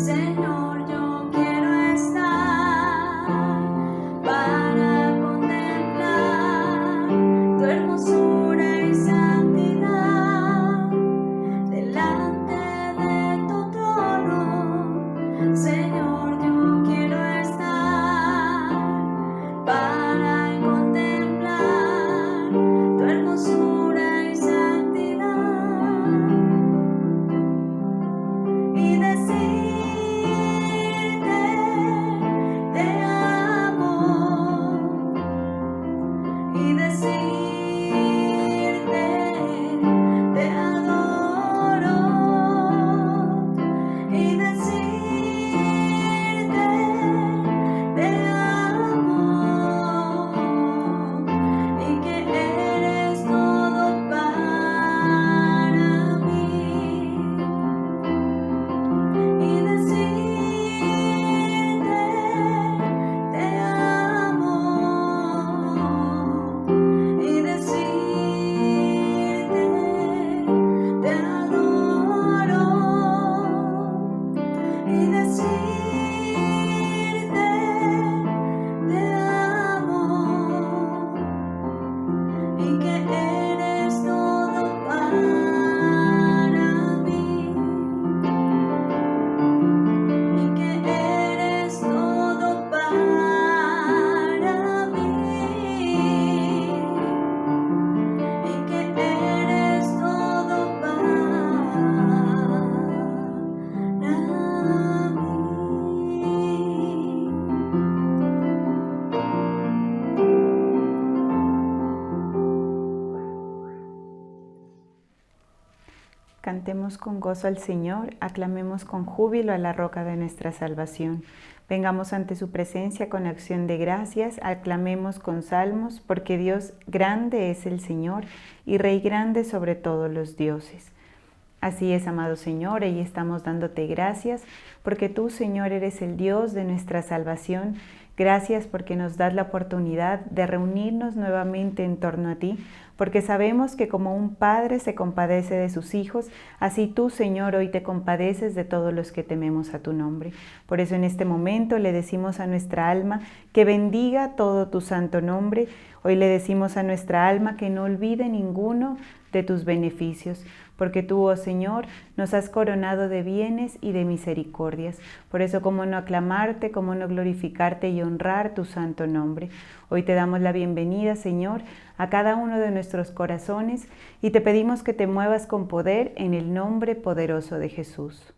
Señor, yo quiero estar para contemplar tu hermosura y santidad delante de tu trono. Señor, yo quiero estar para contemplar tu hermosura y santidad y decirte te amo y decirte te adoro y decirte te amo y que eres todo para mí y decirte te amo y decirte te adoro y decirte te amo y que eres todo para mí y que eres todo para mí y que eres todo para Cantemos con gozo al Señor, aclamemos con júbilo a la roca de nuestra salvación. Vengamos ante su presencia con acción de gracias, aclamemos con salmos, porque Dios grande es el Señor y Rey grande sobre todos los dioses. Así es, amado Señor, y estamos dándote gracias, porque tú, Señor, eres el Dios de nuestra salvación. Gracias porque nos das la oportunidad de reunirnos nuevamente en torno a ti, porque sabemos que como un padre se compadece de sus hijos, así tú, Señor, hoy te compadeces de todos los que tememos a tu nombre. Por eso en este momento le decimos a nuestra alma que bendiga todo tu santo nombre. Hoy le decimos a nuestra alma que no olvide ninguno de tus beneficios, porque tú, oh Señor, nos has coronado de bienes y de misericordias. Por eso, cómo no aclamarte, cómo no glorificarte y honrar tu santo nombre. Hoy te damos la bienvenida, Señor, a cada uno de nuestros corazones y te pedimos que te muevas con poder en el nombre poderoso de Jesús.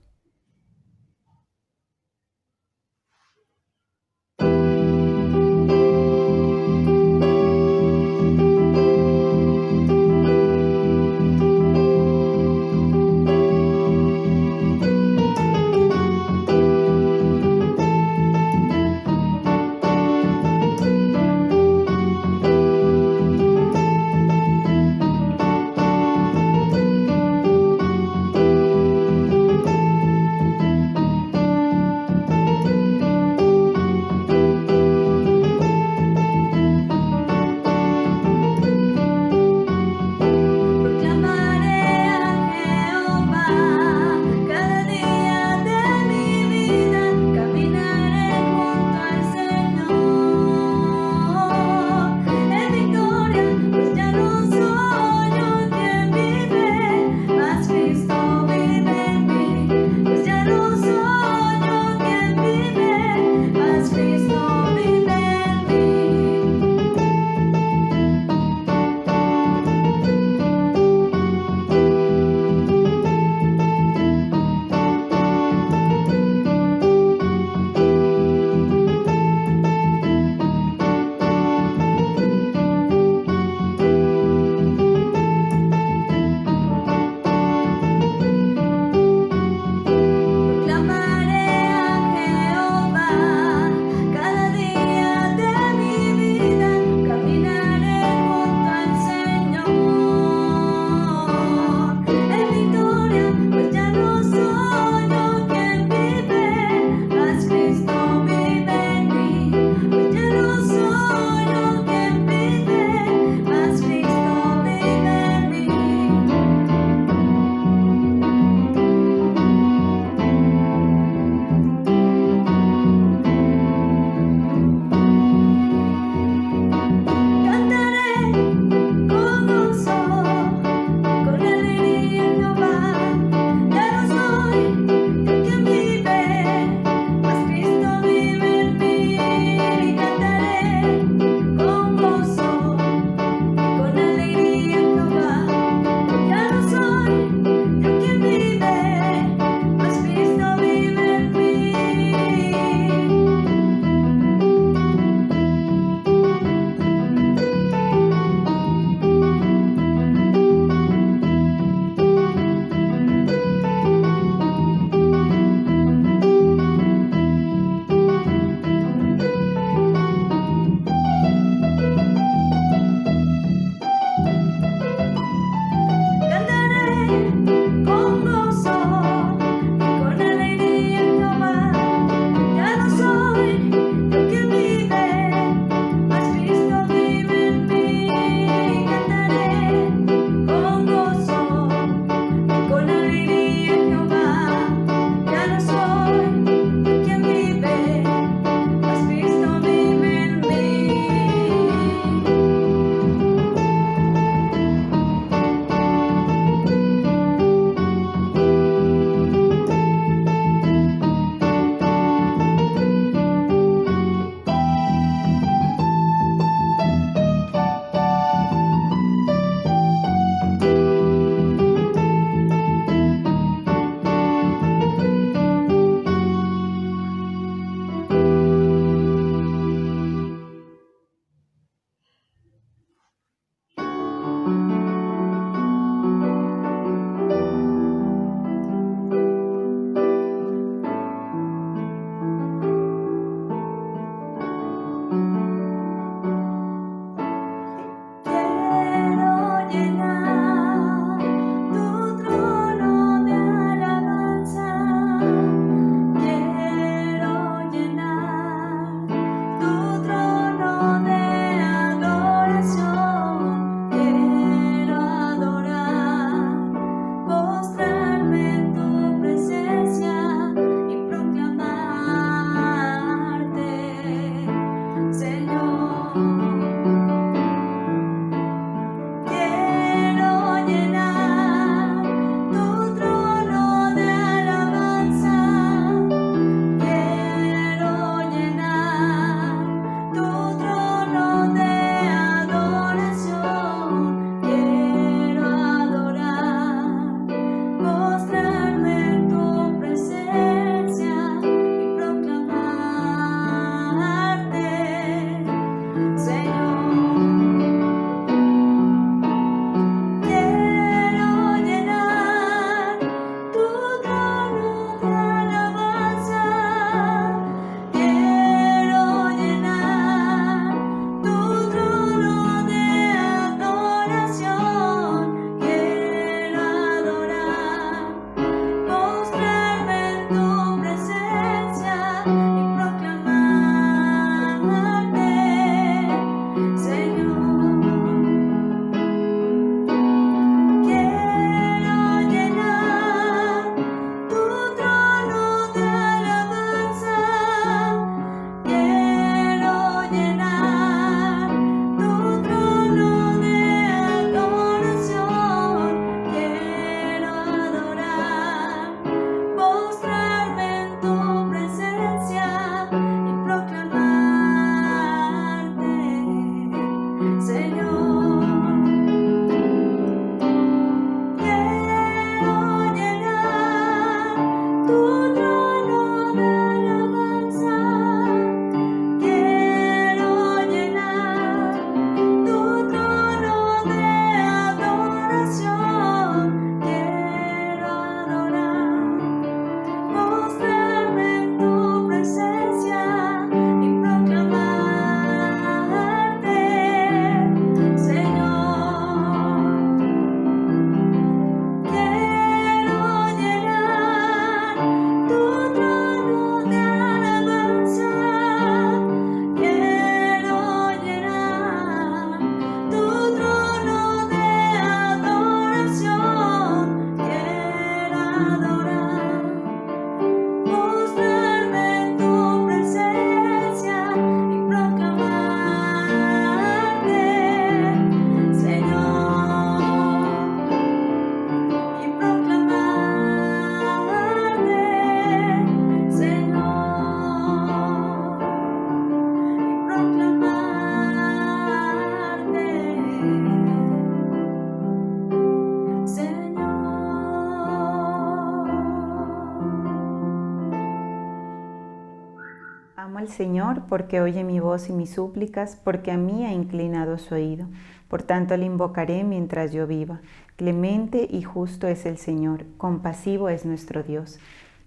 Amo al Señor porque oye mi voz y mis súplicas, porque a mí ha inclinado su oído. Por tanto le invocaré mientras yo viva. Clemente y justo es el Señor, compasivo es nuestro Dios.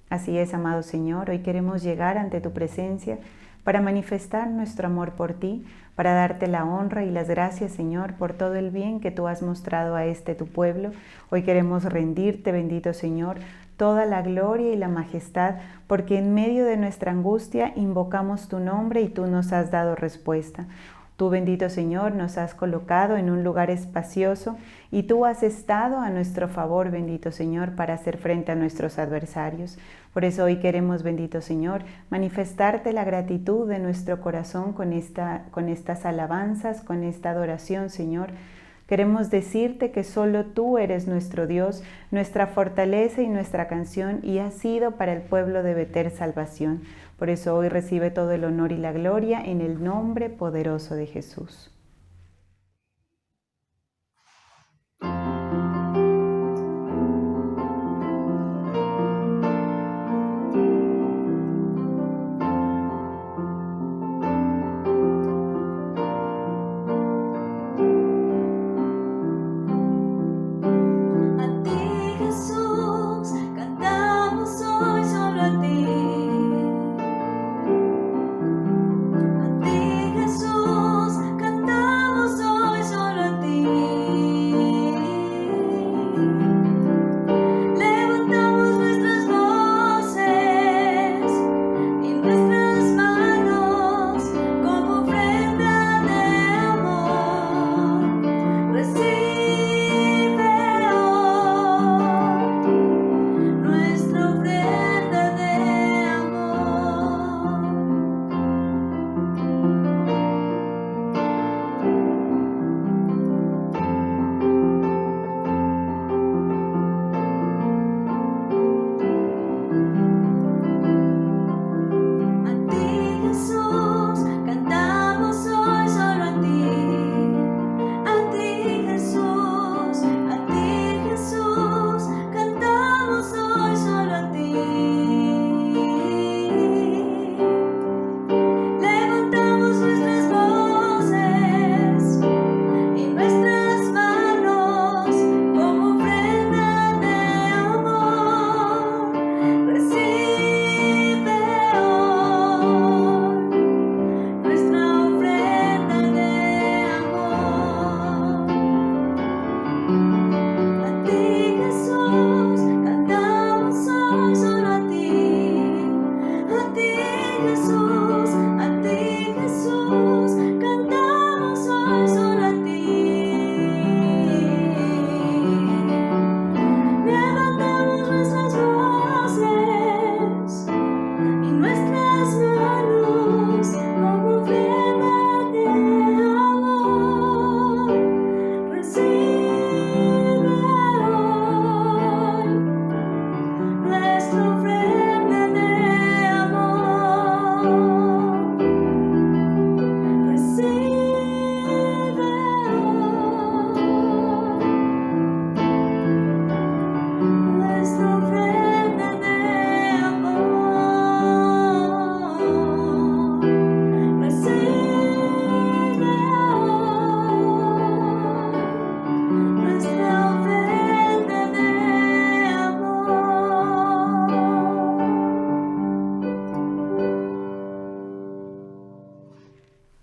Así es, amado Señor, hoy queremos llegar ante tu presencia para manifestar nuestro amor por ti, para darte la honra y las gracias, Señor, por todo el bien que tú has mostrado a este tu pueblo. Hoy queremos rendirte, bendito Señor, toda la gloria y la majestad, porque en medio de nuestra angustia invocamos tu nombre y tú nos has dado respuesta. Tú, bendito Señor, nos has colocado en un lugar espacioso y tú has estado a nuestro favor, bendito Señor, para hacer frente a nuestros adversarios. Por eso hoy queremos, bendito Señor, manifestarte la gratitud de nuestro corazón con estas alabanzas, con esta adoración, Señor. Queremos decirte que solo tú eres nuestro Dios, nuestra fortaleza y nuestra canción, y has sido para el pueblo de Betel salvación. Por eso hoy recibe todo el honor y la gloria en el nombre poderoso de Jesús. A ti, Jesús, cantamos hoy solo a ti. A ti, Jesús, cantamos hoy solo a ti. Levantamos nuestras voces y nuestras manos como ofrenda de amor. Recibe hoy nuestra ofrenda de amor. A ti, Jesús, cantamos hoy solo a ti. A ti, Jesús, cantamos hoy solo a ti. Levantamos nuestras voces y nuestras manos como ofrenda de amor. Recibe hoy nuestra ofrenda de amor. A ti, Jesús, cantamos hoy solo a ti. A ti, Jesús, cantamos hoy solo a ti. Levantamos nuestras voces y nuestras manos como ofrenda de amor. Recibe hoy nuestra ofrenda de amor. Recibe hoy nuestra ofrenda de amor. Recibe hoy nuestra ofrenda de amor.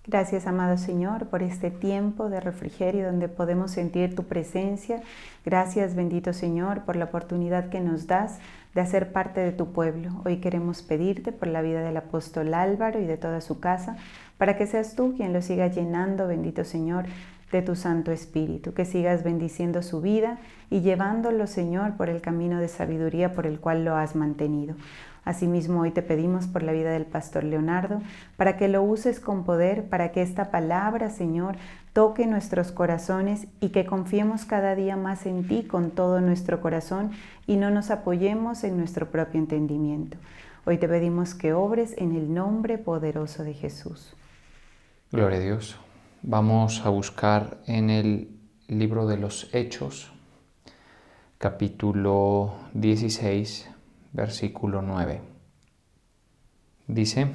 Gracias, amado Señor, por este tiempo de refrigerio donde podemos sentir tu presencia. Gracias, bendito Señor, por la oportunidad que nos das de hacer parte de tu pueblo. Hoy queremos pedirte por la vida del apóstol Álvaro y de toda su casa, para que seas tú quien lo siga llenando, bendito Señor, de tu Santo Espíritu, que sigas bendiciendo su vida y llevándolo, Señor, por el camino de sabiduría por el cual lo has mantenido. Asimismo, hoy te pedimos por la vida del pastor Leonardo, para que lo uses con poder, para que esta palabra, Señor, toque nuestros corazones y que confiemos cada día más en ti con todo nuestro corazón y no nos apoyemos en nuestro propio entendimiento. Hoy te pedimos que obres en el nombre poderoso de Jesús. Gloria a Dios. Vamos a buscar en el libro de los Hechos, capítulo 16, versículo 9. Dice: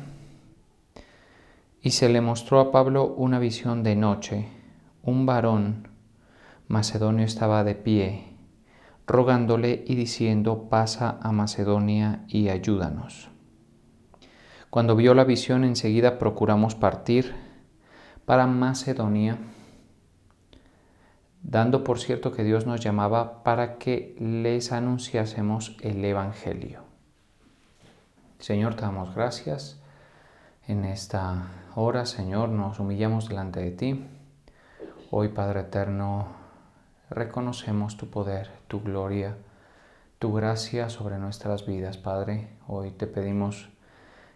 Y se le mostró a Pablo una visión de noche. Un varón macedonio estaba de pie, rogándole y diciendo: pasa a Macedonia y ayúdanos. Cuando vio la visión, enseguida procuramos partir para Macedonia, dando por cierto que Dios nos llamaba para que les anunciásemos el Evangelio. Señor, te damos gracias. En esta hora, Señor, nos humillamos delante de ti. Hoy, Padre eterno, reconocemos tu poder, tu gloria, tu gracia sobre nuestras vidas, Padre. Hoy te pedimos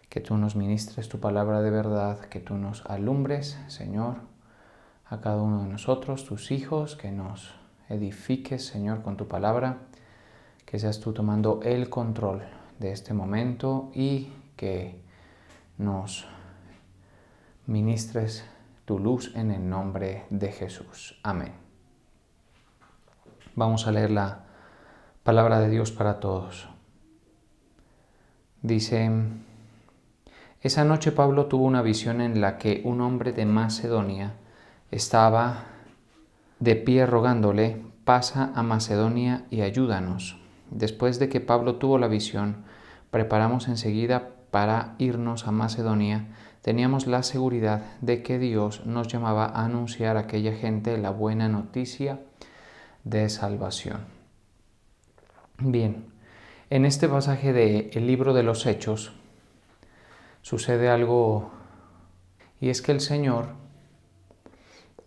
que tú nos ministres tu palabra de verdad, que tú nos alumbres, Señor, a cada uno de nosotros, tus hijos, que nos edifiques, Señor, con tu palabra, que seas tú tomando el control de este momento y que nos ministres tu luz en el nombre de Jesús. Amén. Vamos a leer la palabra de Dios para todos. Dice: esa noche Pablo tuvo una visión en la que un hombre de Macedonia estaba de pie rogándole: pasa a Macedonia y ayúdanos. Después de que Pablo tuvo la visión, preparamos enseguida para irnos a Macedonia. Teníamos la seguridad de que Dios nos llamaba a anunciar a aquella gente la buena noticia de salvación. Bien, en este pasaje del libro de los Hechos sucede algo, y es que el Señor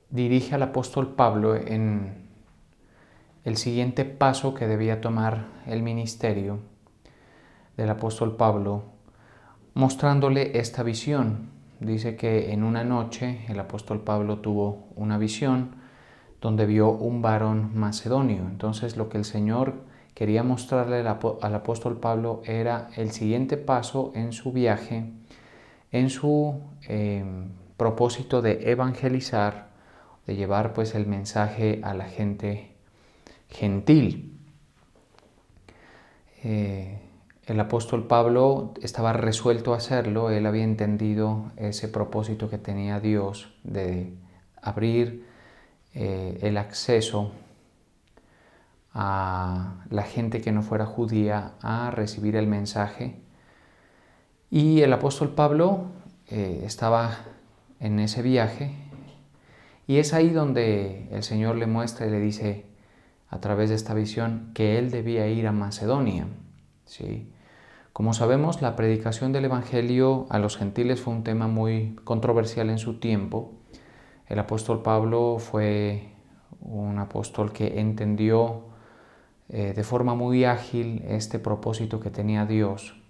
dirige al apóstol Pablo en el siguiente paso que debía tomar el ministerio del apóstol Pablo, mostrándole esta visión. Dice que en una noche el apóstol Pablo tuvo una visión donde vio un varón macedonio. Entonces lo que el Señor quería mostrarle al apóstol Pablo era el siguiente paso en su viaje, en su propósito de evangelizar, de llevar pues el mensaje a la gente gentil. El apóstol Pablo estaba resuelto a hacerlo. Él había entendido ese propósito que tenía Dios de abrir el acceso a la gente que no fuera judía a recibir el mensaje. Y el apóstol Pablo estaba en ese viaje, y es ahí donde el Señor le muestra y le dice a través de esta visión que él debía ir a Macedonia. ¿Sí? Como sabemos, la predicación del Evangelio a los gentiles fue un tema muy controversial en su tiempo. El apóstol Pablo fue un apóstol que entendió de forma muy ágil este propósito que tenía Dios,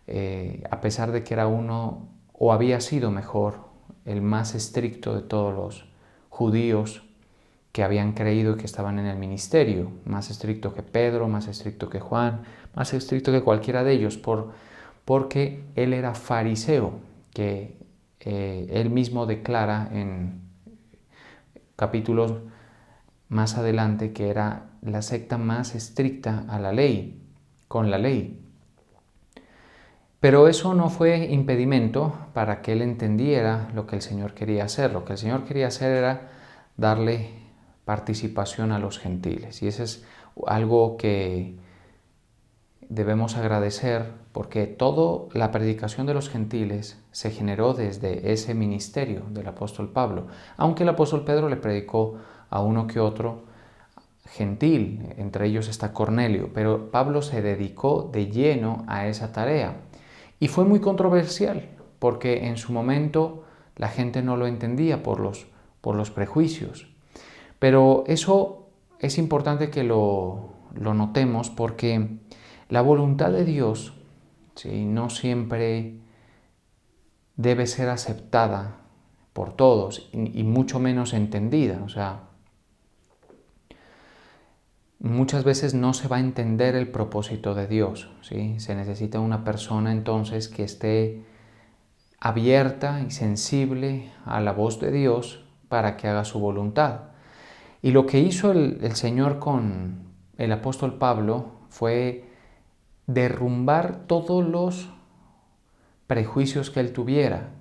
a pesar de que era uno, o había sido mejor, el más estricto de todos los judíos que habían creído y que estaban en el ministerio, más estricto que Pedro, más estricto que Juan, más estricto que cualquiera de ellos, porque él era fariseo, que él mismo declara en capítulos más adelante que era la secta más estricta a la ley, con la ley. Pero eso no fue impedimento para que él entendiera lo que el Señor quería hacer. Lo que el Señor quería hacer era darle participación a los gentiles. Y eso es algo que debemos agradecer, porque toda la predicación de los gentiles se generó desde ese ministerio del apóstol Pablo. Aunque el apóstol Pedro le predicó a uno que otro gentil, entre ellos está Cornelio, pero Pablo se dedicó de lleno a esa tarea. Y fue muy controversial, porque en su momento la gente no lo entendía por los prejuicios. Pero eso es importante que lo notemos, porque la voluntad de Dios, ¿sí?, no siempre debe ser aceptada por todos y mucho menos entendida. O sea, muchas veces no se va a entender el propósito de Dios, ¿sí? Se necesita una persona entonces que esté abierta y sensible a la voz de Dios para que haga su voluntad. Y lo que hizo el Señor con el apóstol Pablo fue derrumbar todos los prejuicios que él tuviera,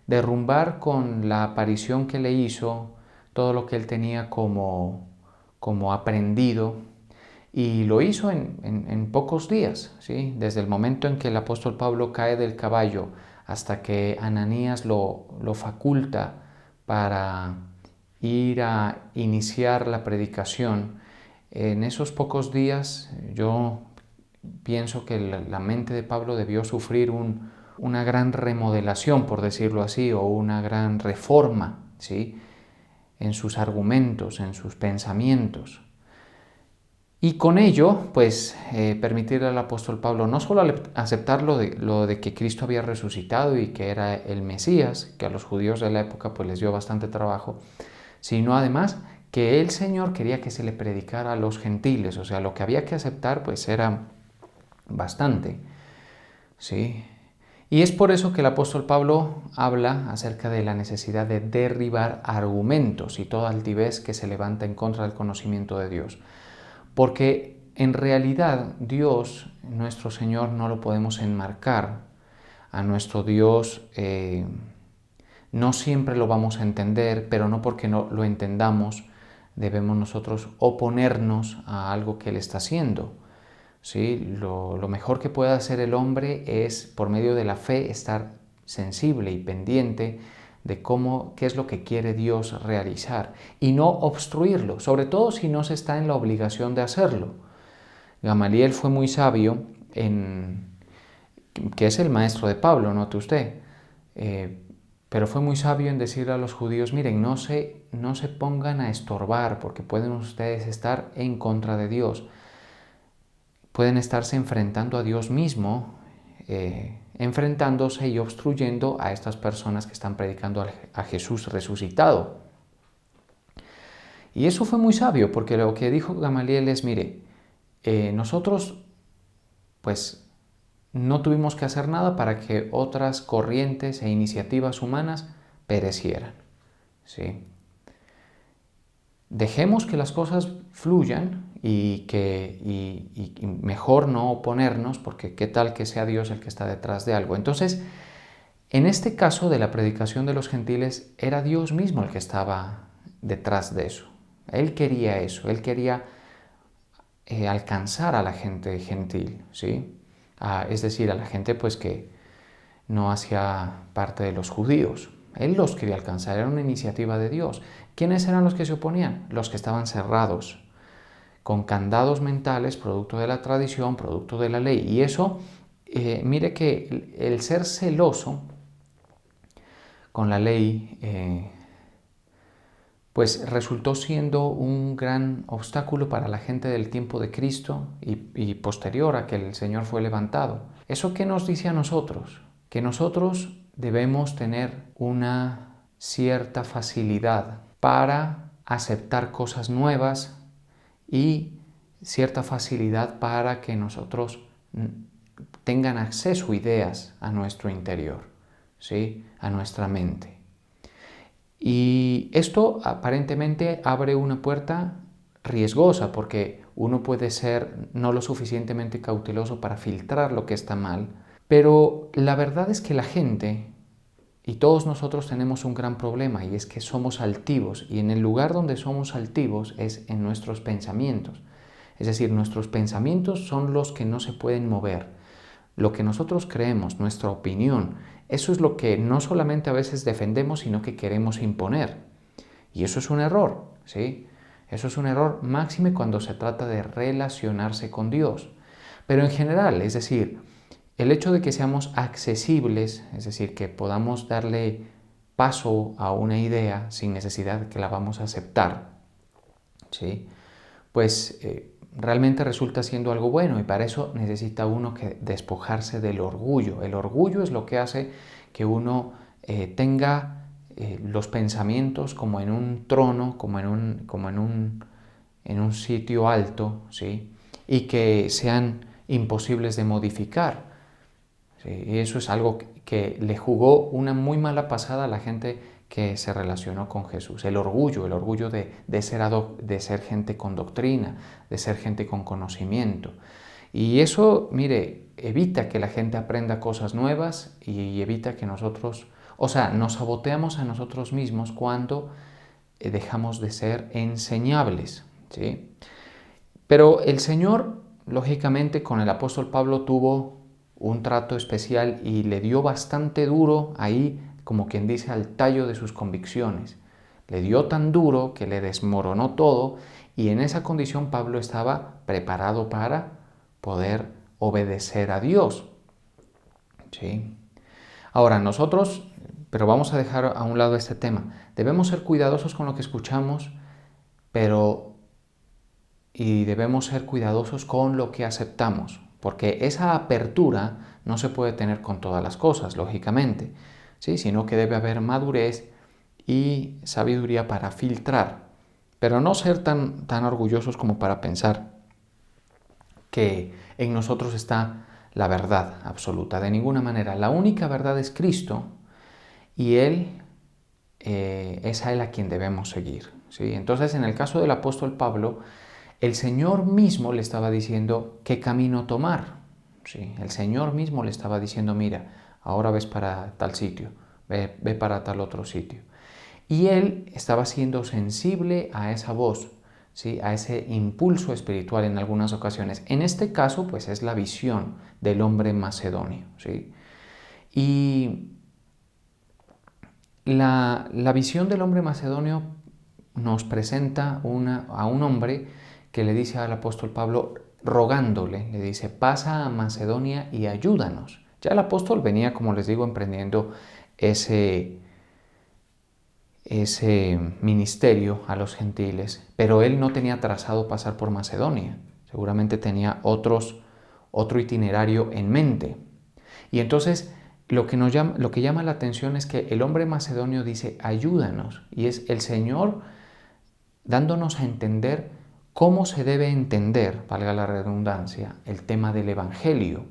derrumbar con la aparición que le hizo todo lo que él tenía como aprendido, y lo hizo en pocos días, ¿sí? Desde el momento en que el apóstol Pablo cae del caballo hasta que Ananías lo faculta para ir a iniciar la predicación. En esos pocos días yo pienso que la mente de Pablo debió sufrir una gran remodelación, por decirlo así, o una gran reforma, ¿sí? En sus argumentos, en sus pensamientos. Y con ello, pues, permitirle al apóstol Pablo no solo aceptar lo de que Cristo había resucitado y que era el Mesías, que a los judíos de la época pues les dio bastante trabajo, sino además que el Señor quería que se le predicara a los gentiles, o sea, lo que había que aceptar pues era bastante, ¿sí? Y es por eso que el apóstol Pablo habla acerca de la necesidad de derribar argumentos y toda altivez que se levanta en contra del conocimiento de Dios. Porque en realidad Dios, nuestro Señor, no lo podemos enmarcar. A nuestro Dios no siempre lo vamos a entender, pero no porque no lo entendamos debemos nosotros oponernos a algo que Él está haciendo. ¿Sí? Lo mejor que puede hacer el hombre es, por medio de la fe, estar sensible y pendiente de qué es lo que quiere Dios realizar y no obstruirlo, sobre todo si no se está en la obligación de hacerlo. Gamaliel fue muy sabio, que es el maestro de Pablo, note usted, pero fue muy sabio en decirle a los judíos, miren, no se pongan a estorbar porque pueden ustedes estar en contra de Dios. Pueden estarse enfrentando a Dios mismo, enfrentándose y obstruyendo a estas personas que están predicando a Jesús resucitado. Y eso fue muy sabio, porque lo que dijo Gamaliel es, mire, nosotros pues no tuvimos que hacer nada para que otras corrientes e iniciativas humanas perecieran, ¿sí? Dejemos que las cosas fluyan y mejor no oponernos, porque qué tal que sea Dios el que está detrás de algo. Entonces, en este caso de la predicación de los gentiles, era Dios mismo el que estaba detrás de eso. Él quería eso, Él quería alcanzar a la gente gentil, ¿sí? Es decir, a la gente pues que no hacía parte de los judíos. Él los quería alcanzar, era una iniciativa de Dios. ¿Quiénes eran los que se oponían? Los que estaban cerrados, con candados mentales, producto de la tradición, producto de la ley. Y eso, mire que el ser celoso con la ley, pues resultó siendo un gran obstáculo para la gente del tiempo de Cristo y posterior a que el Señor fue levantado. ¿Eso qué nos dice a nosotros? Que nosotros debemos tener una cierta facilidad para aceptar cosas nuevas y cierta facilidad para que nosotros tengan acceso a ideas a nuestro interior, ¿sí? A nuestra mente. Y esto aparentemente abre una puerta riesgosa porque uno puede ser no lo suficientemente cauteloso para filtrar lo que está mal, pero la verdad es que la gente y todos nosotros tenemos un gran problema y es que somos altivos y en el lugar donde somos altivos es en nuestros pensamientos. Es decir, nuestros pensamientos son los que no se pueden mover. Lo que nosotros creemos, nuestra opinión, eso es lo que no solamente a veces defendemos, sino que queremos imponer. Y eso es un error, ¿sí? Eso es un error máxime cuando se trata de relacionarse con Dios. Pero en general, es decir, el hecho de que seamos accesibles, es decir, que podamos darle paso a una idea sin necesidad de que la vamos a aceptar, ¿sí? Pues realmente resulta siendo algo bueno y para eso necesita uno que despojarse del orgullo. El orgullo es lo que hace que uno tenga los pensamientos como en un trono, como en un sitio alto, ¿sí? Y que sean imposibles de modificar. ¿Sí? Y eso es algo que le jugó una muy mala pasada a la gente que se relacionó con Jesús. El orgullo de ser gente con doctrina, de ser gente con conocimiento. Y eso, mire, evita que la gente aprenda cosas nuevas y evita que nosotros, o sea, nos saboteamos a nosotros mismos cuando dejamos de ser enseñables, ¿sí? Pero el Señor, lógicamente, con el apóstol Pablo tuvo un trato especial y le dio bastante duro ahí, como quien dice, al tallo de sus convicciones. Le dio tan duro que le desmoronó todo y en esa condición Pablo estaba preparado para poder obedecer a Dios. ¿Sí? Ahora, nosotros, pero vamos a dejar a un lado este tema, debemos ser cuidadosos con lo que escuchamos, y debemos ser cuidadosos con lo que aceptamos, porque esa apertura no se puede tener con todas las cosas, lógicamente, ¿sí? Sino que debe haber madurez y sabiduría para filtrar, pero no ser tan orgullosos como para pensar que en nosotros está la verdad absoluta. De ninguna manera. La única verdad es Cristo y Él es a Él a quien debemos seguir, ¿sí? Entonces, en el caso del apóstol Pablo, el Señor mismo le estaba diciendo qué camino tomar, ¿sí? El Señor mismo le estaba diciendo, mira, ahora ves para tal sitio, ve para tal otro sitio. Y él estaba siendo sensible a esa voz, ¿sí? A ese impulso espiritual en algunas ocasiones. En este caso, pues es la visión del hombre macedonio, ¿sí? Y la visión del hombre macedonio nos presenta a un hombre que le dice al apóstol Pablo, rogándole, le dice, pasa a Macedonia y ayúdanos. Ya el apóstol venía, como les digo, emprendiendo ese ministerio a los gentiles, pero él no tenía trazado pasar por Macedonia. Seguramente tenía otro itinerario en mente. Y entonces lo que llama la atención es que el hombre macedonio dice, ayúdanos. Y es el Señor dándonos a entender cómo se debe entender, valga la redundancia, el tema del Evangelio.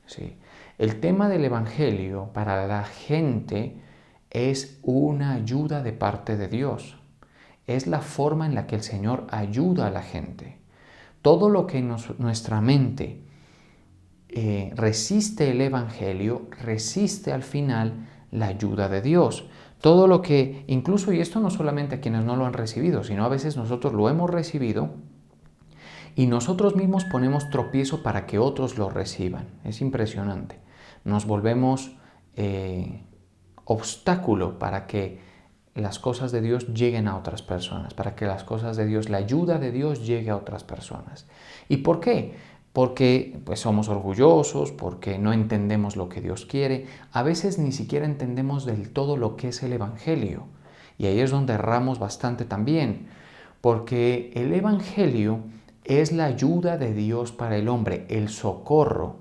¿Sí? El tema del Evangelio para la gente es una ayuda de parte de Dios. Es la forma en la que el Señor ayuda a la gente. Todo lo que nuestra mente resiste el Evangelio, resiste al final la ayuda de Dios. Todo lo que, incluso, y esto no solamente a quienes no lo han recibido, sino a veces nosotros lo hemos recibido y nosotros mismos ponemos tropiezo para que otros lo reciban. Es impresionante. Nos volvemos obstáculo para que las cosas de Dios lleguen a otras personas, para que las cosas de Dios, la ayuda de Dios llegue a otras personas. ¿Y por qué? Porque pues, somos orgullosos, porque no entendemos lo que Dios quiere, a veces ni siquiera entendemos del todo lo que es el Evangelio. Y ahí es donde erramos bastante también, porque el Evangelio es la ayuda de Dios para el hombre, el socorro.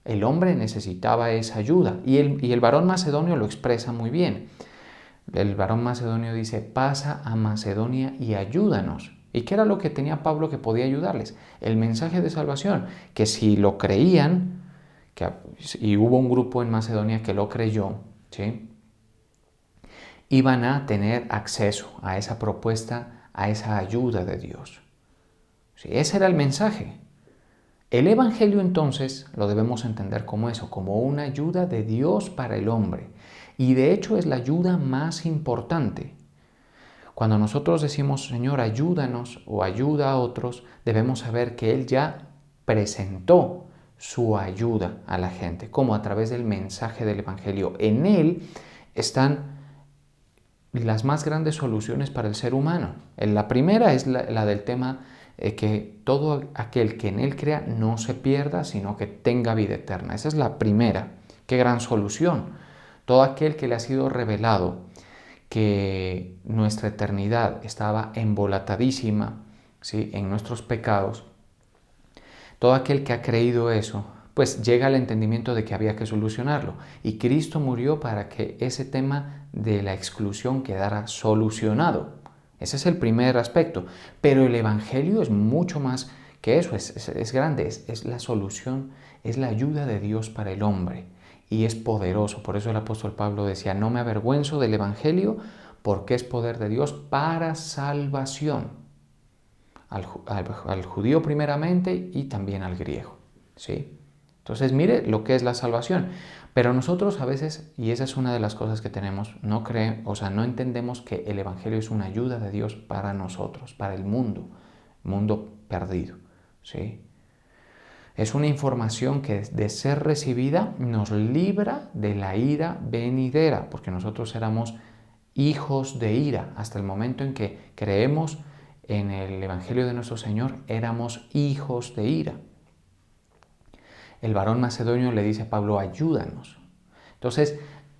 El hombre necesitaba esa ayuda y el varón macedonio lo expresa muy bien. El varón macedonio dice, pasa a Macedonia y ayúdanos. ¿Y qué era lo que tenía Pablo que podía ayudarles? El mensaje de salvación, que si lo creían, y hubo un grupo en Macedonia que lo creyó, ¿sí? Iban a tener acceso a esa propuesta, a esa ayuda de Dios. ¿Sí? Ese era el mensaje. El Evangelio entonces lo debemos entender como eso, como una ayuda de Dios para el hombre. Y de hecho es la ayuda más importante. Cuando nosotros decimos, Señor, ayúdanos o ayuda a otros, debemos saber que Él ya presentó su ayuda a la gente, como a través del mensaje del Evangelio. En Él están las más grandes soluciones para el ser humano. La primera es la del tema que todo aquel que en Él crea no se pierda, sino que tenga vida eterna. Esa es la primera. Qué gran solución. Todo aquel que le ha sido revelado que nuestra eternidad estaba embolatadísima, ¿sí?, en nuestros pecados, todo aquel que ha creído eso, pues llega al entendimiento de que había que solucionarlo. Y Cristo murió para que ese tema de la exclusión quedara solucionado. Ese es el primer aspecto. Pero el Evangelio es mucho más que eso, es grande, es la solución, es la ayuda de Dios para el hombre. Y es poderoso. Por eso el apóstol Pablo decía, no me avergüenzo del Evangelio porque es poder de Dios para salvación. Al judío primeramente y también al griego, ¿sí? Entonces, mire lo que es la salvación. Pero nosotros a veces, y esa es una de las cosas que tenemos, no entendemos que el Evangelio es una ayuda de Dios para nosotros, para el mundo perdido, ¿sí? Es una información que de ser recibida nos libra de la ira venidera, porque nosotros éramos hijos de ira. Hasta el momento en que creemos en el Evangelio de nuestro Señor, éramos hijos de ira. El varón macedonio le dice a Pablo, ayúdanos. Entonces,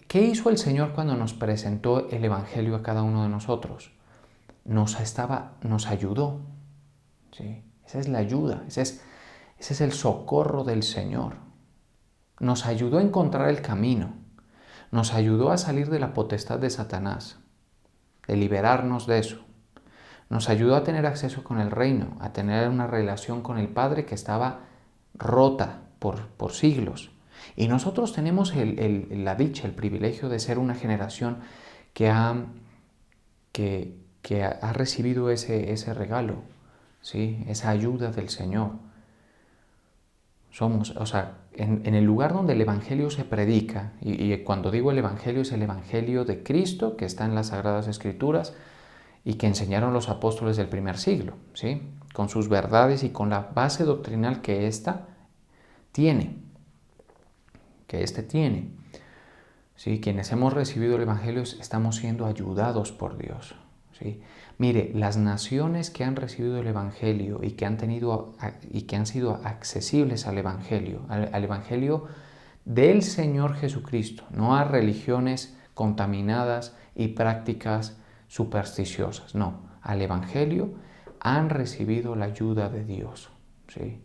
¿qué hizo el Señor cuando nos presentó el Evangelio a cada uno de nosotros? Nos ayudó, ¿sí? Esa es la ayuda, ese es el socorro del Señor. Nos ayudó a encontrar el camino, nos ayudó a salir de la potestad de Satanás, de liberarnos de eso. Nos ayudó a tener acceso con el reino, a tener una relación con el Padre que estaba rota por siglos. Y nosotros tenemos la dicha, el privilegio de ser una generación que ha recibido ese regalo, ¿sí? Esa ayuda del Señor. En el lugar donde el Evangelio se predica, y cuando digo el Evangelio es el Evangelio de Cristo que está en las Sagradas Escrituras y que enseñaron los apóstoles del primer siglo, ¿sí? Con sus verdades y con la base doctrinal que éste tiene. ¿Sí? Quienes hemos recibido el Evangelio estamos siendo ayudados por Dios, ¿sí? Mire, las naciones que han recibido el Evangelio y que han sido accesibles al Evangelio del Señor Jesucristo, no a religiones contaminadas y prácticas supersticiosas, no, al Evangelio han recibido la ayuda de Dios, ¿sí?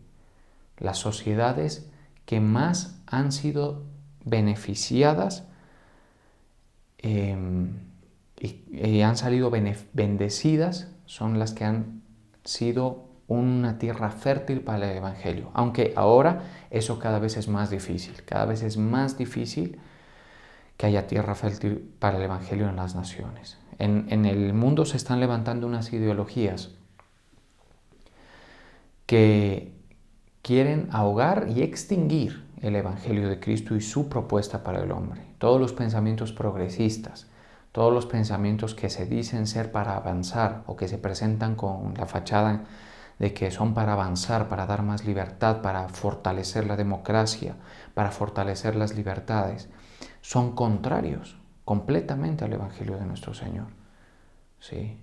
Las sociedades que más han sido beneficiadas y han salido bendecidas son las que han sido una tierra fértil para el Evangelio. Aunque ahora eso cada vez es más difícil. Cada vez es más difícil que haya tierra fértil para el Evangelio en las naciones. En el mundo se están levantando unas ideologías que quieren ahogar y extinguir el Evangelio de Cristo y su propuesta para el hombre. Todos los pensamientos progresistas, todos los pensamientos que se dicen ser para avanzar o que se presentan con la fachada de que son para avanzar, para dar más libertad, para fortalecer la democracia, para fortalecer las libertades, son contrarios completamente al Evangelio de nuestro Señor, ¿sí?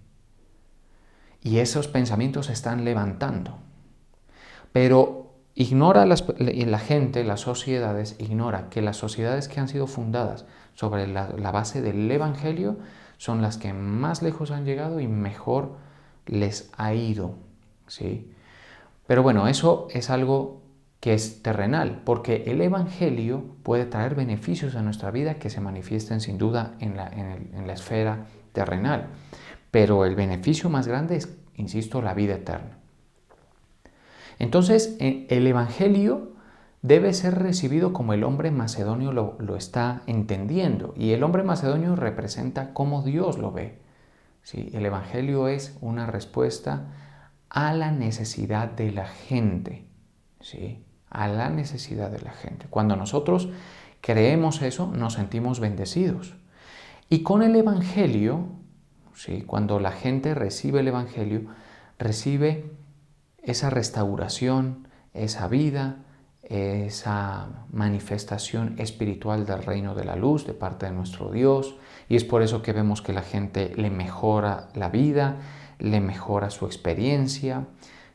Y esos pensamientos se están levantando. Pero la gente, las sociedades, ignora que las sociedades que han sido fundadas sobre la base del Evangelio son las que más lejos han llegado y mejor les ha ido, ¿sí? Pero bueno, eso es algo que es terrenal, porque el Evangelio puede traer beneficios a nuestra vida que se manifiesten sin duda en la esfera terrenal. Pero el beneficio más grande es, insisto, la vida eterna. Entonces, el Evangelio debe ser recibido como el hombre macedonio lo está entendiendo. Y el hombre macedonio representa cómo Dios lo ve, ¿sí? El Evangelio es una respuesta a la necesidad de la gente, ¿sí? A la necesidad de la gente. Cuando nosotros creemos eso, nos sentimos bendecidos. Y con el Evangelio, ¿sí? Cuando la gente recibe el Evangelio, recibe esa restauración, esa vida, esa manifestación espiritual del reino de la luz de parte de nuestro Dios. Y es por eso que vemos que la gente le mejora la vida, le mejora su experiencia,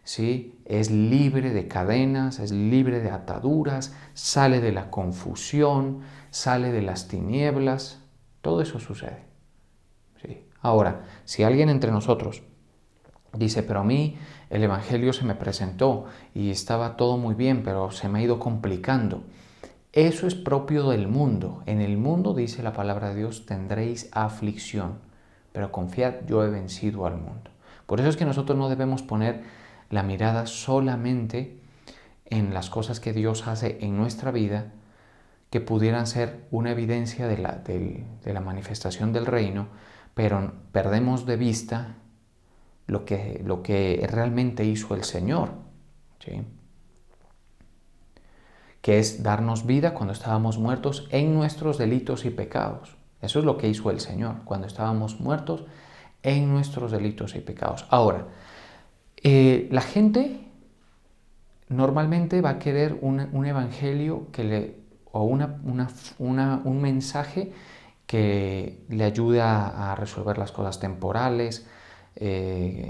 ¿sí? Es libre de cadenas, es libre de ataduras, sale de la confusión, sale de las tinieblas. Todo eso sucede, ¿sí? Ahora, si alguien entre nosotros dice, pero a mí el Evangelio se me presentó y estaba todo muy bien, pero se me ha ido complicando. Eso es propio del mundo. En el mundo, dice la palabra de Dios, tendréis aflicción, pero confiad, yo he vencido al mundo. Por eso es que nosotros no debemos poner la mirada solamente en las cosas que Dios hace en nuestra vida, que pudieran ser una evidencia de la manifestación del reino, pero perdemos de vista lo que realmente hizo el Señor, ¿sí? que es darnos vida cuando estábamos muertos en nuestros delitos y pecados. Eso es lo que hizo el Señor, cuando estábamos muertos en nuestros delitos y pecados. Ahora, la gente normalmente va a querer un evangelio o un mensaje que le ayude a resolver las cosas temporales,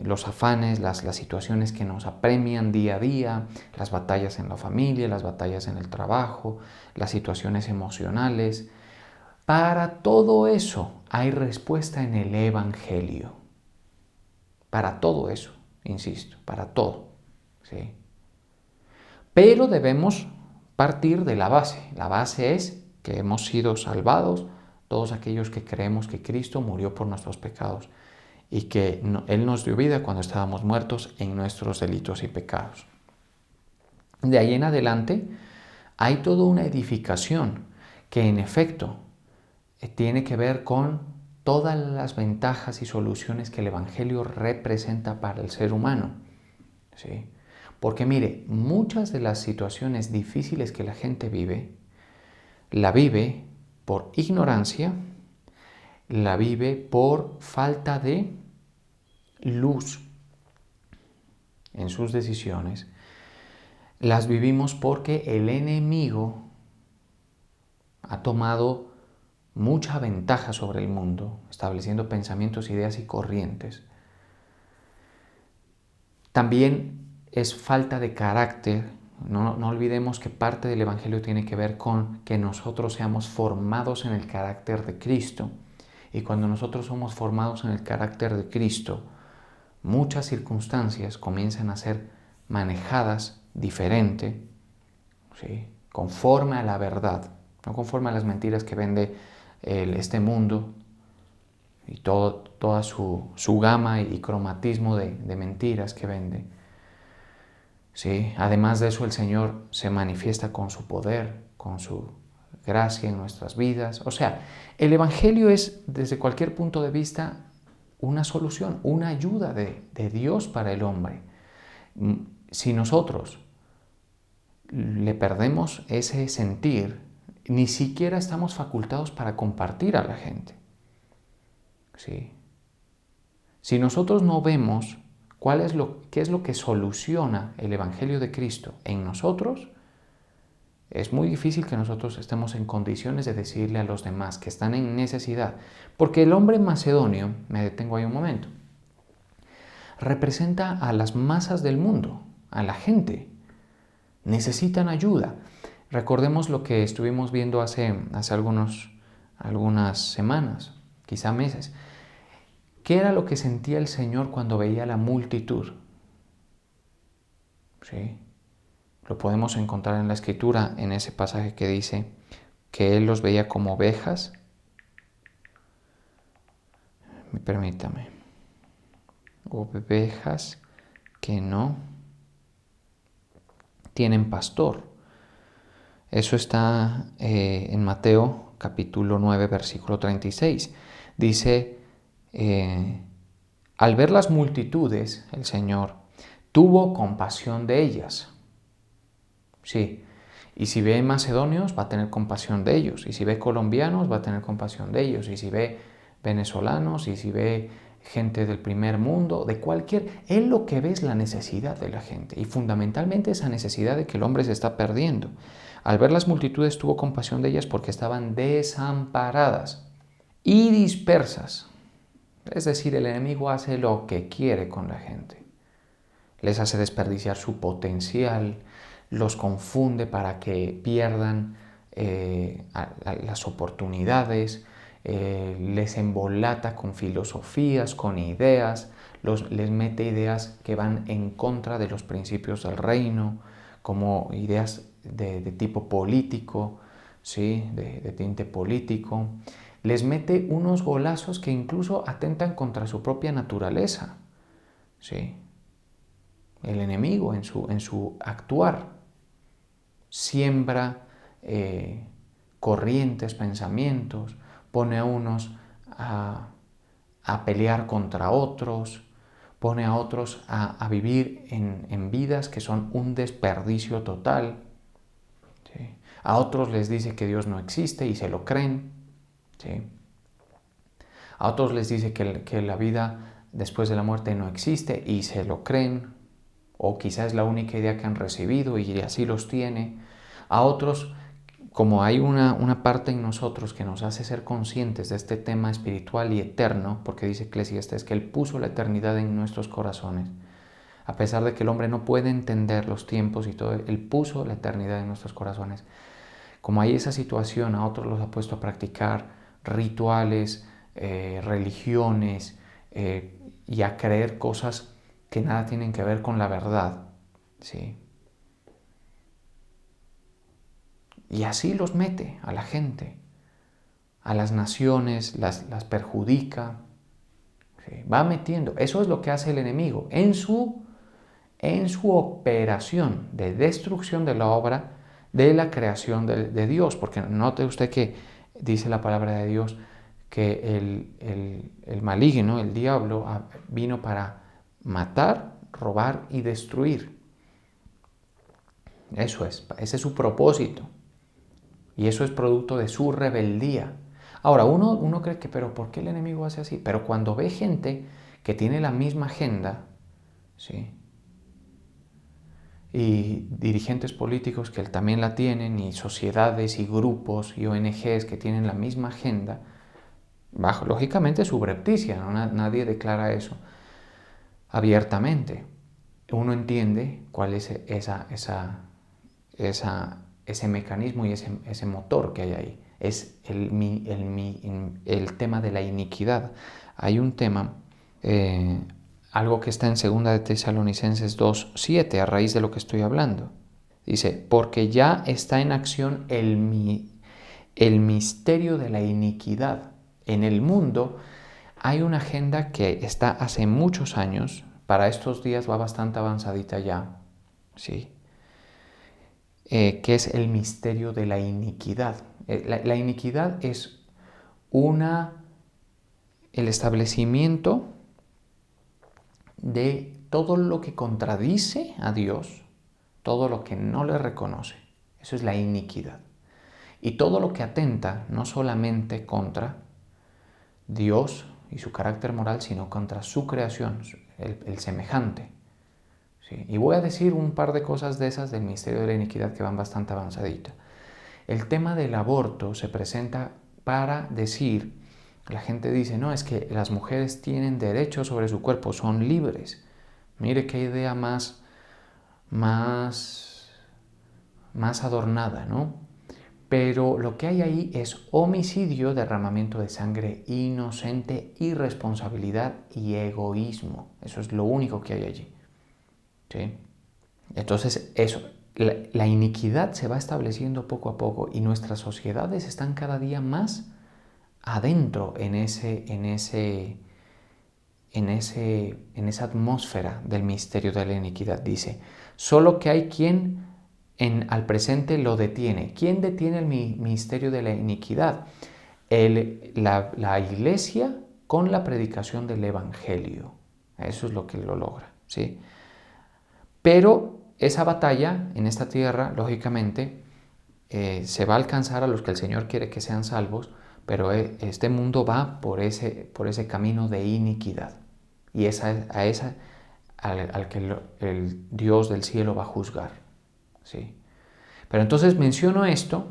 los afanes, las situaciones que nos apremian día a día, las batallas en la familia, las batallas en el trabajo, las situaciones emocionales. Para todo eso hay respuesta en el Evangelio. Para todo eso, insisto, para todo. ¿Sí? Pero debemos partir de la base. La base es que hemos sido salvados todos aquellos que creemos que Cristo murió por nuestros pecados y que Él nos dio vida cuando estábamos muertos en nuestros delitos y pecados. De ahí en adelante hay toda una edificación que en efecto tiene que ver con todas las ventajas y soluciones que el Evangelio representa para el ser humano. ¿Sí? Porque mire, muchas de las situaciones difíciles que la gente vive, la vive por ignorancia, la vive por falta de luz en sus decisiones, las vivimos porque el enemigo ha tomado mucha ventaja sobre el mundo, estableciendo pensamientos, ideas y corrientes. También es falta de carácter. No olvidemos que parte del Evangelio tiene que ver con que nosotros seamos formados en el carácter de Cristo. Y cuando nosotros somos formados en el carácter de Cristo, muchas circunstancias comienzan a ser manejadas diferente, ¿sí? Conforme a la verdad, no conforme a las mentiras que vende este mundo y toda su gama y cromatismo de mentiras que vende. ¿Sí? Además de eso, el Señor se manifiesta con su poder, con su gracia en nuestras vidas. O sea, el Evangelio es, desde cualquier punto de vista, una solución, una ayuda de Dios para el hombre. Si nosotros le perdemos ese sentir, ni siquiera estamos facultados para compartir a la gente. ¿Sí? Si nosotros no vemos qué es lo que soluciona el Evangelio de Cristo en nosotros, es muy difícil que nosotros estemos en condiciones de decirle a los demás que están en necesidad. Porque el hombre macedonio, me detengo ahí un momento, representa a las masas del mundo, a la gente. Necesitan ayuda. Recordemos lo que estuvimos viendo hace algunas semanas, quizá meses. ¿Qué era lo que sentía el Señor cuando veía la multitud? ¿Sí? Lo podemos encontrar en la Escritura, en ese pasaje que dice que Él los veía como ovejas. Permítame. Ovejas que no tienen pastor. Eso está en Mateo capítulo 9, versículo 36. Dice, al ver las multitudes, el Señor tuvo compasión de ellas. Sí, y si ve macedonios, va a tener compasión de ellos. Y si ve colombianos, va a tener compasión de ellos. Y si ve venezolanos, y si ve gente del primer mundo, de cualquier... Él lo que ve es la necesidad de la gente. Y fundamentalmente esa necesidad de que el hombre se está perdiendo. Al ver las multitudes, tuvo compasión de ellas porque estaban desamparadas y dispersas. Es decir, el enemigo hace lo que quiere con la gente. Les hace desperdiciar su potencial, los confunde para que pierdan las oportunidades, les embolata con filosofías, con ideas, les mete ideas que van en contra de los principios del reino, como ideas de tipo político, ¿sí? de tinte político. Les mete unos golazos que incluso atentan contra su propia naturaleza. ¿Sí? El enemigo en su actuar siembra corrientes, pensamientos, pone a unos a pelear contra otros, pone a otros a vivir en vidas que son un desperdicio total. ¿Sí? A otros les dice que Dios no existe y se lo creen, ¿sí? A otros les dice que la vida después de la muerte no existe y se lo creen, o quizás es la única idea que han recibido y así los tiene. A otros, como hay una parte en nosotros que nos hace ser conscientes de este tema espiritual y eterno, porque dice Eclesiastés que Él puso la eternidad en nuestros corazones, a pesar de que el hombre no puede entender los tiempos y todo, Él puso la eternidad en nuestros corazones. Como hay esa situación, a otros los ha puesto a practicar rituales, religiones y a creer cosas que nada tienen que ver con la verdad, ¿sí? Y así los mete a la gente, a las naciones, las perjudica, ¿sí? Va metiendo. Eso es lo que hace el enemigo en su operación de destrucción de la obra de la creación de Dios. Porque note usted que dice la palabra de Dios que el maligno, el diablo, vino para matar, robar y destruir. Eso es, ese es su propósito. Y eso es producto de su rebeldía. Ahora, uno cree que, pero ¿por qué el enemigo hace así? Pero cuando ve gente que tiene la misma agenda, ¿sí? Y dirigentes políticos que también la tienen, y sociedades y grupos y ONGs que tienen la misma agenda, lógicamente subrepticia, ¿no? Nadie declara eso abiertamente. Uno entiende cuál es ese mecanismo y ese motor que hay ahí. Es el tema de la iniquidad. Hay un tema, algo que está en 2 de Tesalonicenses 2:7, a raíz de lo que estoy hablando. Dice, porque ya está en acción el misterio de la iniquidad. En el mundo hay una agenda que está hace muchos años, para estos días va bastante avanzadita ya, ¿sí? Que es el misterio de la iniquidad. La iniquidad es el establecimiento de todo lo que contradice a Dios, todo lo que no le reconoce. Eso es la iniquidad. Y todo lo que atenta no solamente contra Dios y su carácter moral, sino contra su creación, el semejante. ¿Sí? Y voy a decir un par de cosas de esas del misterio de la iniquidad que van bastante avanzadita. El tema del aborto se presenta para decir, la gente dice, no, es que las mujeres tienen derecho sobre su cuerpo, son libres. Mire qué idea más adornada, ¿no? Pero lo que hay ahí es homicidio, derramamiento de sangre inocente, irresponsabilidad y egoísmo. Eso es lo único que hay allí. ¿Sí? Entonces, la iniquidad se va estableciendo poco a poco y nuestras sociedades están cada día más adentro en esa atmósfera del misterio de la iniquidad. Dice, solo que hay quien al presente lo detiene. ¿Quién detiene el misterio de la iniquidad? La iglesia con la predicación del evangelio. Eso es lo que lo logra, ¿sí? Pero esa batalla en esta tierra, lógicamente, se va a alcanzar a los que el Señor quiere que sean salvos, pero este mundo va por ese camino de iniquidad. Y al que el Dios del cielo va a juzgar. ¿Sí? Pero entonces menciono esto,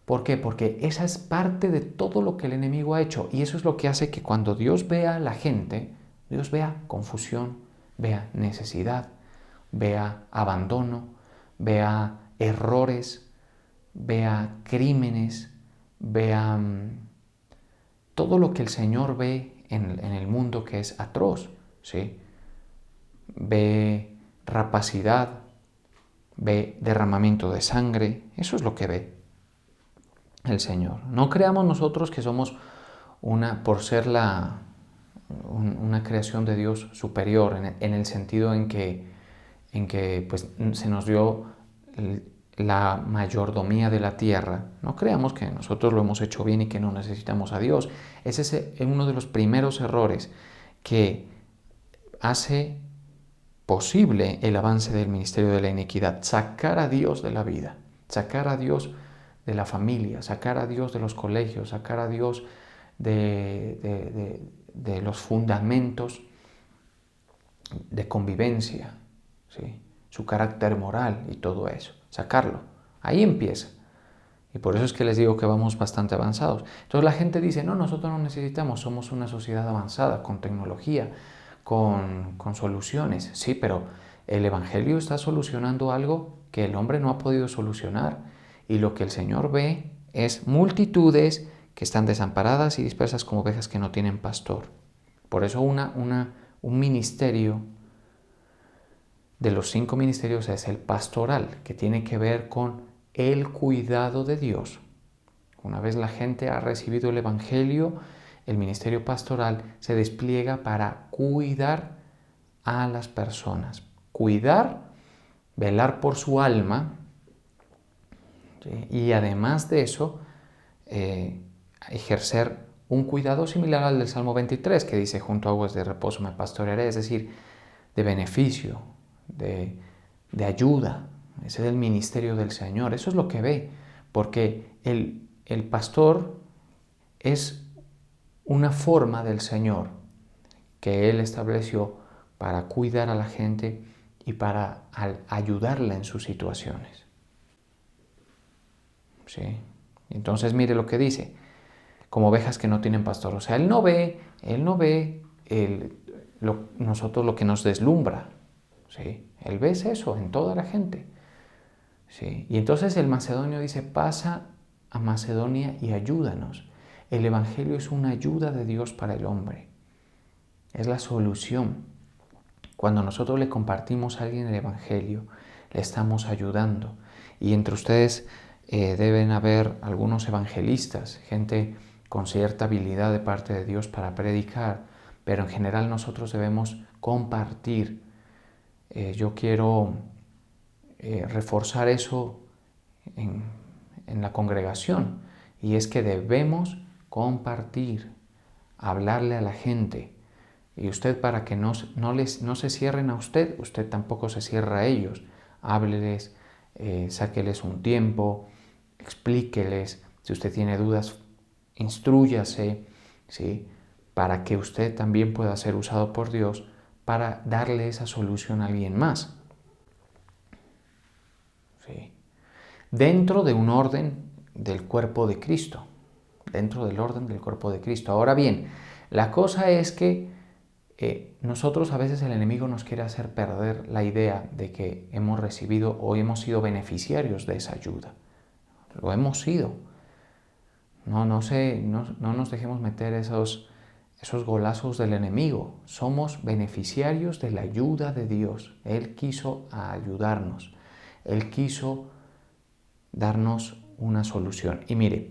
¿por qué? Porque esa es parte de todo lo que el enemigo ha hecho. Y eso es lo que hace que cuando Dios vea a la gente, Dios vea confusión, vea necesidad, vea abandono, vea errores, vea crímenes, vea todo lo que el Señor ve en el mundo que es atroz, ¿sí? Ve rapacidad, ve derramamiento de sangre, eso es lo que ve el Señor. No creamos nosotros que somos por ser una creación de Dios superior, en el sentido en que pues, se nos dio la mayordomía de la tierra. No creamos que nosotros lo hemos hecho bien y que no necesitamos a Dios. Ese es uno de los primeros errores que hace posible el avance del ministerio de la iniquidad, sacar a Dios de la vida. sacar a Dios de la familia, sacar a Dios de los colegios, sacar a Dios de los fundamentos de convivencia, ¿sí? Su carácter moral y todo eso, sacarlo. Ahí empieza. Y por eso es que les digo que vamos bastante avanzados. Entonces la gente dice, no, nosotros no necesitamos, somos una sociedad avanzada, con tecnología, con soluciones. Sí, pero el Evangelio está solucionando algo que el hombre no ha podido solucionar. Y lo que el Señor ve es multitudes que están desamparadas y dispersas como ovejas que no tienen pastor. Por eso un ministerio de los 5 ministerios es el pastoral, que tiene que ver con el cuidado de Dios. Una vez la gente ha recibido el Evangelio, el ministerio pastoral se despliega para cuidar a las personas. Cuidar, velar por su alma, ¿sí? Y además de eso, ejercer un cuidado similar al del Salmo 23, que dice, junto a aguas de reposo me pastorearé, es decir, de beneficio, de ayuda. Ese es el ministerio del Señor. Eso es lo que ve, porque el pastor es una forma del Señor que Él estableció para cuidar a la gente y para ayudarla en sus situaciones. ¿Sí? Entonces mire lo que dice, como ovejas que no tienen pastor. O sea, Él no ve nosotros lo que nos deslumbra. ¿Sí? Él ve eso en toda la gente. ¿Sí? Y entonces el macedonio dice, pasa a Macedonia y ayúdanos. El Evangelio es una ayuda de Dios para el hombre. Es la solución. Cuando nosotros le compartimos a alguien el Evangelio, le estamos ayudando. Y entre ustedes deben haber algunos evangelistas, gente con cierta habilidad de parte de Dios para predicar, pero en general nosotros debemos compartir. Yo quiero reforzar eso en la congregación, y es que debemos compartir, hablarle a la gente. Y usted, para que no se cierren a usted, usted tampoco se cierra a ellos. Hábleles, sáqueles un tiempo, explíqueles. Si usted tiene dudas, instrúyase, ¿sí? Para que usted también pueda ser usado por Dios para darle esa solución a alguien más. ¿Sí? Dentro de un orden del cuerpo de Cristo. Dentro del orden del cuerpo de Cristo. Ahora bien, la cosa es que nosotros, a veces el enemigo nos quiere hacer perder la idea de que hemos recibido o hemos sido beneficiarios de esa ayuda. Lo hemos sido. No nos dejemos meter esos golazos del enemigo. Somos beneficiarios de la ayuda de Dios. Él quiso ayudarnos. Él quiso darnos una solución. Y mire,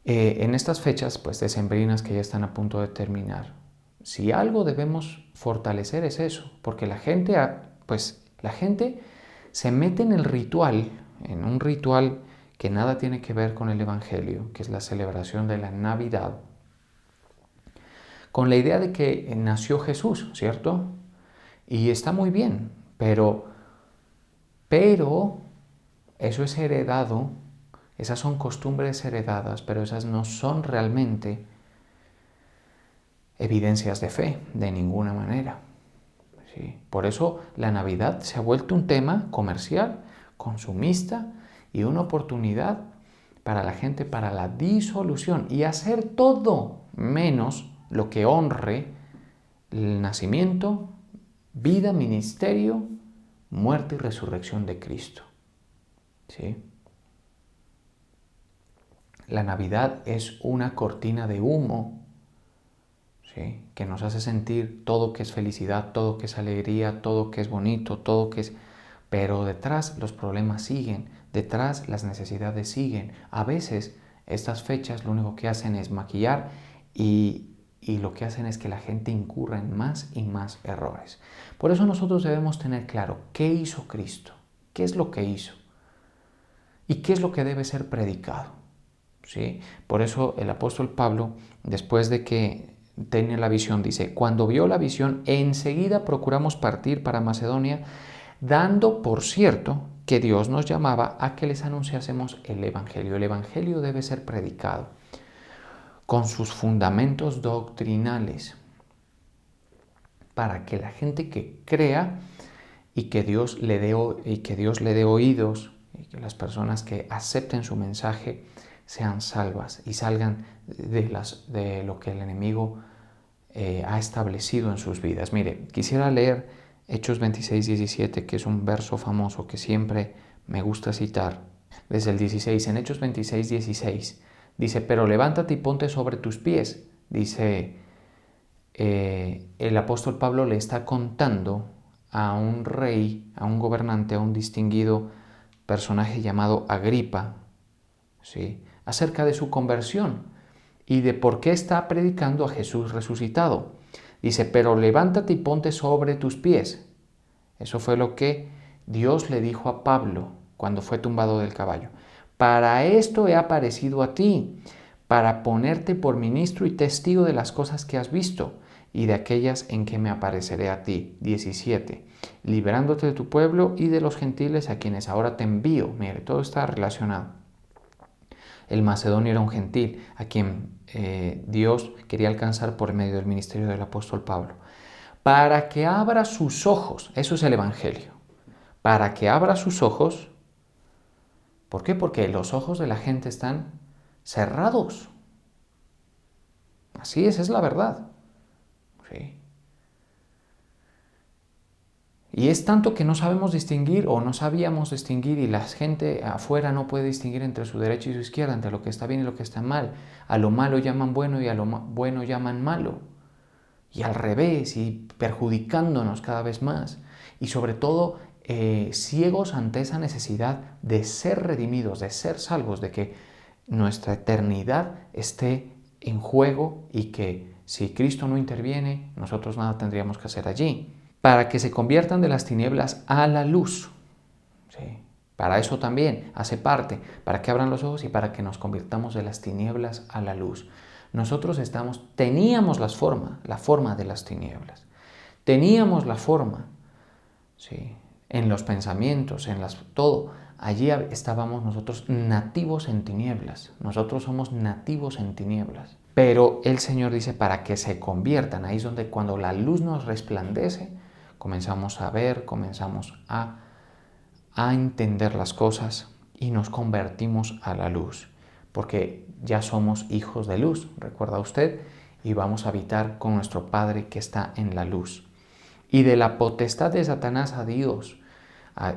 en estas fechas pues decembrinas que ya están a punto de terminar, si algo debemos fortalecer es eso, porque la gente se mete en el ritual, en un ritual que nada tiene que ver con el Evangelio, que es la celebración de la Navidad, con la idea de que nació Jesús, ¿cierto? Y está muy bien, pero eso es heredado, esas son costumbres heredadas, pero esas no son realmente evidencias de fe, de ninguna manera. ¿Sí? Por eso la Navidad se ha vuelto un tema comercial, consumista y una oportunidad para la gente para la disolución y hacer todo menos lo que honre el nacimiento, vida, ministerio, muerte y resurrección de Cristo. ¿Sí? La Navidad es una cortina de humo, ¿sí? Que nos hace sentir todo que es felicidad, todo que es alegría, todo que es bonito, todo que es... Pero detrás los problemas siguen, detrás las necesidades siguen. A veces estas fechas lo único que hacen es maquillar y lo que hacen es que la gente incurra en más y más errores. Por eso nosotros debemos tener claro qué hizo Cristo, qué es lo que hizo y qué es lo que debe ser predicado. ¿Sí? Por eso el apóstol Pablo, después de que tenía la visión, dice, cuando vio la visión, enseguida procuramos partir para Macedonia, dando por cierto que Dios nos llamaba a que les anunciásemos el Evangelio. El Evangelio debe ser predicado con sus fundamentos doctrinales para que la gente que crea y que Dios le dé oídos y que las personas que acepten su mensaje sean salvas y salgan de lo que el enemigo ha establecido en sus vidas. Mire, quisiera leer Hechos 26, 17, que es un verso famoso que siempre me gusta citar. Desde el 16, en Hechos 26, 16, dice, pero levántate y ponte sobre tus pies. Dice, el apóstol Pablo le está contando a un rey, a un gobernante, a un distinguido personaje llamado Agripa, ¿sí?, acerca de su conversión y de por qué está predicando a Jesús resucitado. Dice, pero levántate y ponte sobre tus pies. Eso fue lo que Dios le dijo a Pablo cuando fue tumbado del caballo. Para esto he aparecido a ti, para ponerte por ministro y testigo de las cosas que has visto y de aquellas en que me apareceré a ti. 17. Liberándote de tu pueblo y de los gentiles a quienes ahora te envío. Mire, todo está relacionado. El macedonio era un gentil a quien Dios quería alcanzar por medio del ministerio del apóstol Pablo. Para que abra sus ojos, eso es el Evangelio, para que abra sus ojos. ¿Por qué? Porque los ojos de la gente están cerrados. Así es la verdad. ¿Sí? Y es tanto que no sabemos distinguir o no sabíamos distinguir y la gente afuera no puede distinguir entre su derecha y su izquierda, entre lo que está bien y lo que está mal. A lo malo llaman bueno y a lo bueno llaman malo. Y al revés, y perjudicándonos cada vez más. Y sobre todo ciegos ante esa necesidad de ser redimidos, de ser salvos, de que nuestra eternidad esté en juego y que si Cristo no interviene, nosotros nada tendríamos que hacer allí. Para que se conviertan de las tinieblas a la luz. ¿Sí? Para eso también hace parte, para que abran los ojos y para que nos convirtamos de las tinieblas a la luz. Nosotros teníamos la forma de las tinieblas. Teníamos la forma, ¿sí?, en los pensamientos, todo. Allí estábamos nosotros nativos en tinieblas. Nosotros somos nativos en tinieblas. Pero el Señor dice para que se conviertan. Ahí es donde cuando la luz nos resplandece, comenzamos a ver, comenzamos a entender las cosas y nos convertimos a la luz. Porque ya somos hijos de luz, recuerda usted, y vamos a habitar con nuestro Padre que está en la luz. Y de la potestad de Satanás a Dios,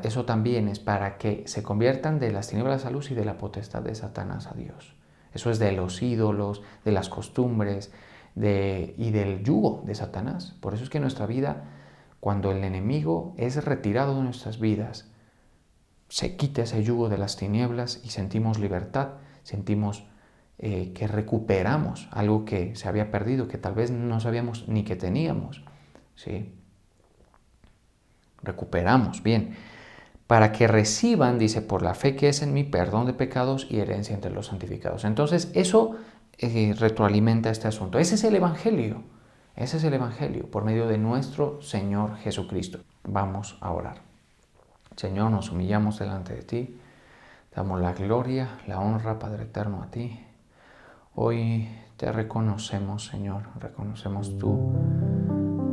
eso también es para que se conviertan de las tinieblas a la luz y de la potestad de Satanás a Dios. Eso es de los ídolos, de las costumbres y del yugo de Satanás. Por eso es que nuestra vida, cuando el enemigo es retirado de nuestras vidas, se quita ese yugo de las tinieblas y sentimos libertad, sentimos que recuperamos algo que se había perdido, que tal vez no sabíamos ni que teníamos. ¿Sí? Recuperamos, bien. Para que reciban, dice, por la fe que es en mí, perdón de pecados y herencia entre los santificados. Entonces, eso retroalimenta este asunto. Ese es el Evangelio. Ese es el Evangelio, por medio de nuestro Señor Jesucristo. Vamos a orar. Señor, nos humillamos delante de ti. Damos la gloria, la honra, Padre eterno, a ti. Hoy te reconocemos, Señor. Reconocemos tu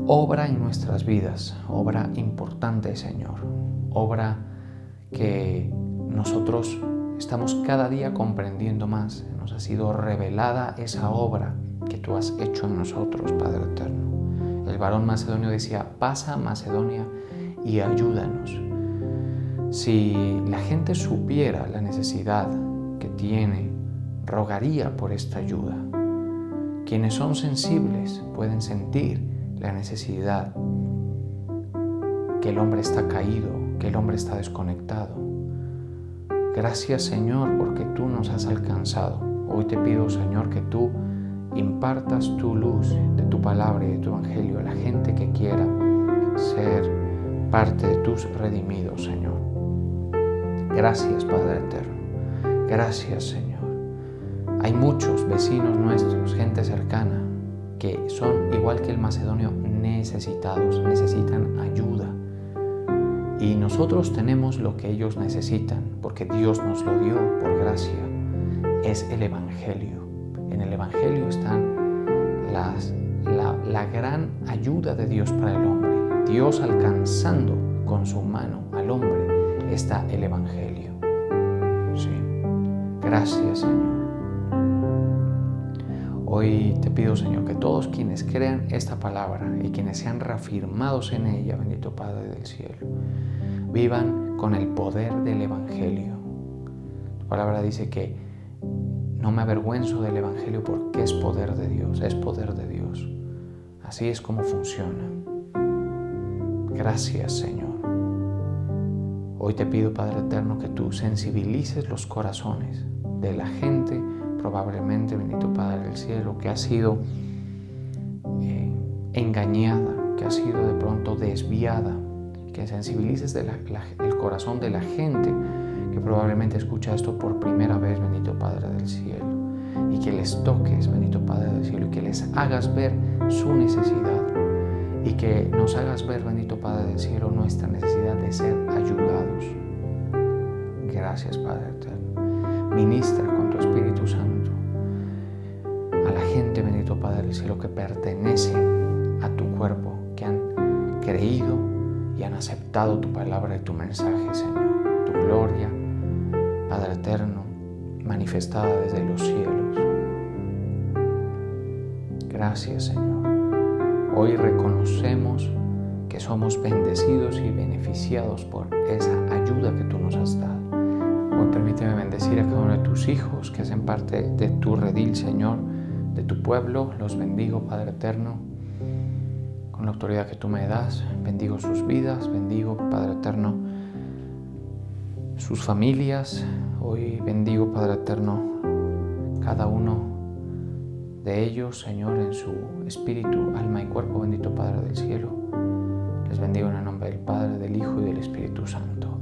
obra en nuestras vidas. Obra importante, Señor. Obra que nosotros estamos cada día comprendiendo más. Nos ha sido revelada esa obra que tú has hecho en nosotros, Padre eterno. El varón macedonio decía, pasa a Macedonia y ayúdanos. Si la gente supiera la necesidad que tiene, rogaría por esta ayuda. Quienes son sensibles pueden sentir la necesidad, que el hombre está caído, que el hombre está desconectado. Gracias, Señor, porque tú nos has alcanzado. Hoy te pido, Señor, que tú impartas tu luz de tu palabra y de tu evangelio a la gente que quiera ser parte de tus redimidos, Señor. Gracias, Padre eterno. Gracias, Señor. Hay muchos vecinos nuestros, gente cercana, que son igual que el macedonio necesitados, necesitan ayuda. Y nosotros tenemos lo que ellos necesitan, porque Dios nos lo dio por gracia. Es el Evangelio. En el Evangelio están la gran ayuda de Dios para el hombre. Dios alcanzando con su mano al hombre está el Evangelio. Sí. Gracias, Señor. Hoy te pido, Señor, que todos quienes crean esta palabra y quienes sean reafirmados en ella, bendito Padre del cielo, vivan con el poder del Evangelio. Tu palabra dice que no me avergüenzo del Evangelio porque es poder de Dios, es poder de Dios. Así es como funciona. Gracias, Señor. Hoy te pido, Padre eterno, que tú sensibilices los corazones de la gente, probablemente, bendito Padre del cielo, que ha sido engañada, que ha sido de pronto desviada, que sensibilices el corazón de la gente que probablemente escucha esto por primera vez, bendito Padre del cielo, y que les toques, bendito Padre del cielo, y que les hagas ver su necesidad, y que nos hagas ver, bendito Padre del cielo, nuestra necesidad de ser ayudados. Gracias, Padre eterno. Ministra con tu Espíritu Santo a la gente, bendito Padre del cielo, que pertenece a tu cuerpo, que han creído y han aceptado tu palabra y tu mensaje, Señor. Tu gloria, Padre eterno, manifestada desde los cielos. Gracias, Señor. Hoy reconocemos que somos bendecidos y beneficiados por esa ayuda que tú nos has dado. Hoy permíteme bendecir a cada uno de tus hijos que hacen parte de tu redil, Señor, de tu pueblo. Los bendigo, Padre eterno, con la autoridad que tú me das. Bendigo sus vidas, bendigo, Padre eterno, sus familias. Hoy bendigo, Padre eterno, cada uno de ellos, Señor, en su espíritu, alma y cuerpo, bendito Padre del cielo. Les bendigo en el nombre del Padre, del Hijo y del Espíritu Santo.